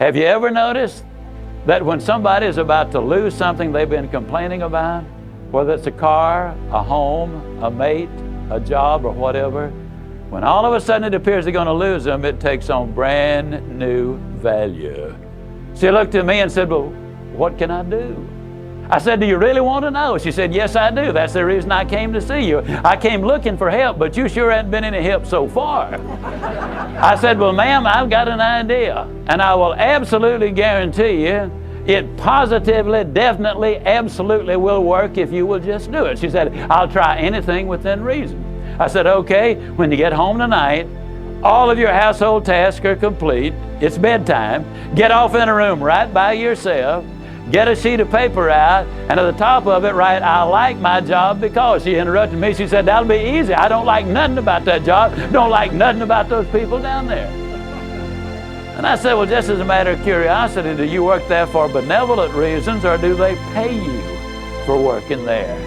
Have you ever noticed that when somebody is about to lose something they've been complaining about, whether it's a car, a home, a mate, a job, or whatever, when all of a sudden it appears they're going to lose them, it takes on brand new value. She looked at me and said, well, what can I do? I said, do you really want to know? She said, yes, I do. That's the reason I came to see you. I came looking for help, but you sure haven't been any help so far. I said, well, ma'am, I've got an idea, and I will absolutely guarantee you it positively, definitely, absolutely will work if you will just do it. She said, I'll try anything within reason. I said, okay, when you get home tonight, all of your household tasks are complete. It's bedtime. Get off in a room right by yourself. Get a sheet of paper out, and at the top of it write, I like my job because. She interrupted me. She said, that'll be easy. I don't like nothing about that job. Don't like nothing about those people down there. And I said, well, just as a matter of curiosity, do you work there for benevolent reasons, or do they pay you for working there?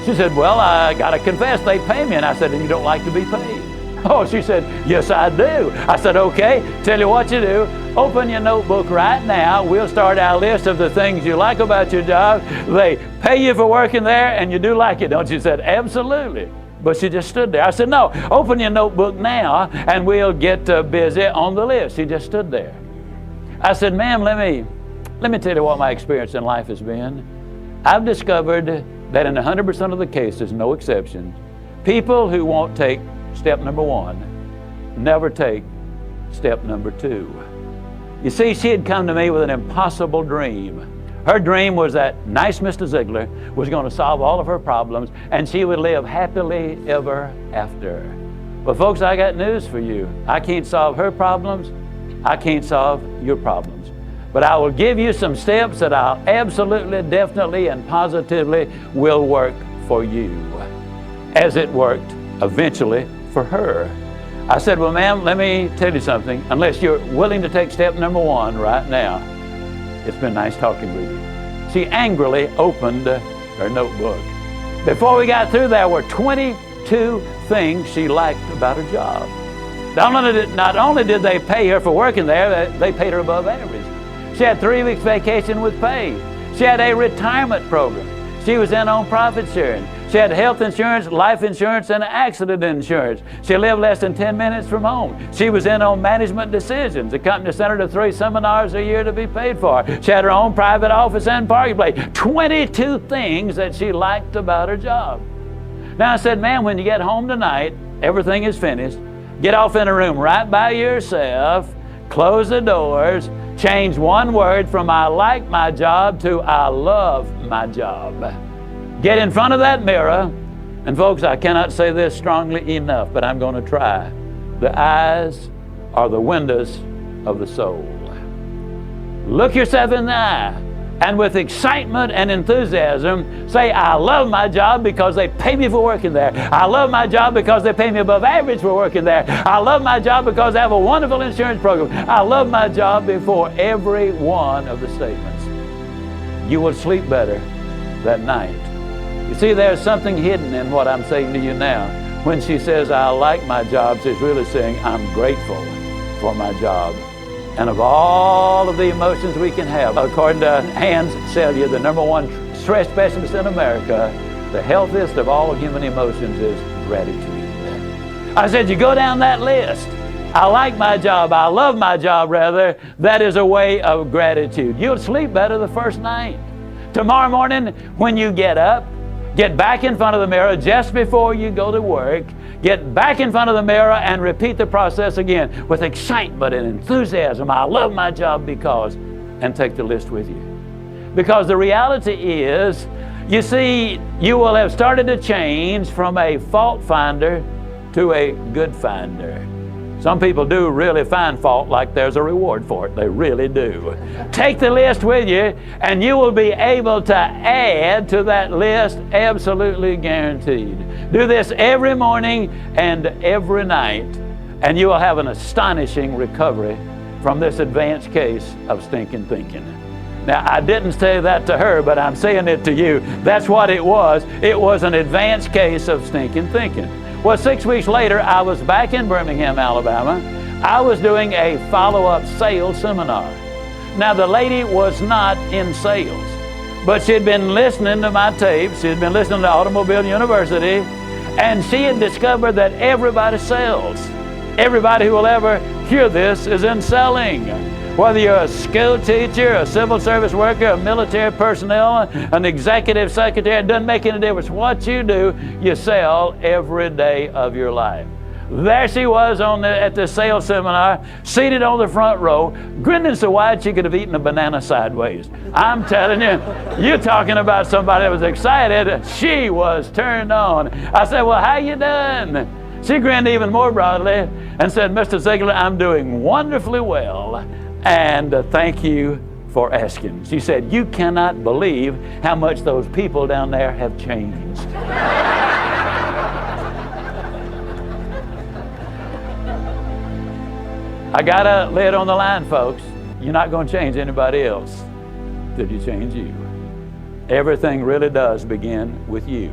She said, well, I got to confess, they pay me. And I said, and you don't like to be paid? Oh, she said, yes, I do. I said, okay, tell you what you do. Open your notebook right now. We'll start our list of the things you like about your job. They pay you for working there, and you do like it, don't you? She said, absolutely. But she just stood there. I said, no, open your notebook now, and we'll get busy on the list. She just stood there. I said, ma'am, let me tell you what my experience in life has been. I've discovered that in 100% of the cases, no exceptions, people who won't take step number one never take step number two. You see, she had come to me with an impossible dream. Her dream was that nice Mr. Ziglar was going to solve all of her problems, and she would live happily ever after. Well, folks, I got news for you. I can't solve her problems. I can't solve your problems. But I will give you some steps that I'll absolutely, definitely, and positively will work for you, as it worked eventually for her. I said, well, ma'am, let me tell you something. Unless you're willing to take step number one right now, it's been nice talking with you. She angrily opened her notebook. Before we got through, there were 22 things she liked about her job. Not only did they pay her for working there, they paid her above average. She had 3 weeks vacation with pay. She had a retirement program. She was in on profit sharing. She had health insurance, life insurance, and accident insurance. She lived less than 10 minutes from home. She was in on management decisions. The company sent her to 3 seminars a year to be paid for. She had her own private office and parking place. 22 things that she liked about her job. Now I said, ma'am, when you get home tonight, everything is finished. Get off in a room right by yourself. Close the doors. Change one word from I like my job to I love my job. Get in front of that mirror, and folks, I cannot say this strongly enough, but I'm going to try. The eyes are the windows of the soul. Look yourself in the eye, and with excitement and enthusiasm, say, I love my job because they pay me for working there. I love my job because they pay me above average for working there. I love my job because I have a wonderful insurance program. I love my job before every one of the statements. You will sleep better that night. You see, there's something hidden in what I'm saying to you now. When she says, I like my job, she's really saying, I'm grateful for my job. And of all of the emotions we can have, according to Hans Selye, the #1 stress specialist in America, the healthiest of all human emotions is gratitude. I said, you go down that list. I like my job, I love my job rather. That is a way of gratitude. You'll sleep better the first night. Tomorrow morning, when you get up, get back in front of the mirror just before you go to work. Get back in front of the mirror and repeat the process again with excitement and enthusiasm. I love my job because, and take the list with you. Because the reality is, you see, you will have started to change from a fault finder to a good finder. Some people do really find fault like there's a reward for it. They really do. Take the list with you, and you will be able to add to that list, absolutely guaranteed. Do this every morning and every night, and you will have an astonishing recovery from this advanced case of stinking thinking. Now, I didn't say that to her, but I'm saying it to you. That's what it was. It was an advanced case of stinking thinking. Well, 6 weeks later, I was back in Birmingham, Alabama. I was doing a follow-up sales seminar. Now, the lady was not in sales, but she had been listening to my tapes. She had been listening to Automobile University, and she had discovered that everybody sells. Everybody who will ever hear this is in selling. Whether you're a school teacher, a civil service worker, a military personnel, an executive secretary, it doesn't make any difference what you do, you sell every day of your life. There she was at the sales seminar, seated on the front row, grinning so wide she could have eaten a banana sideways. I'm telling you, you're talking about somebody that was excited. She was turned on. I said, well, how you doing? She grinned even more broadly and said, Mr. Ziglar, I'm doing wonderfully well, and thank you for asking. She said, you cannot believe how much those people down there have changed. I gotta lay it on the line, folks. You're not going to change anybody else till you change you. Everything really does begin with you.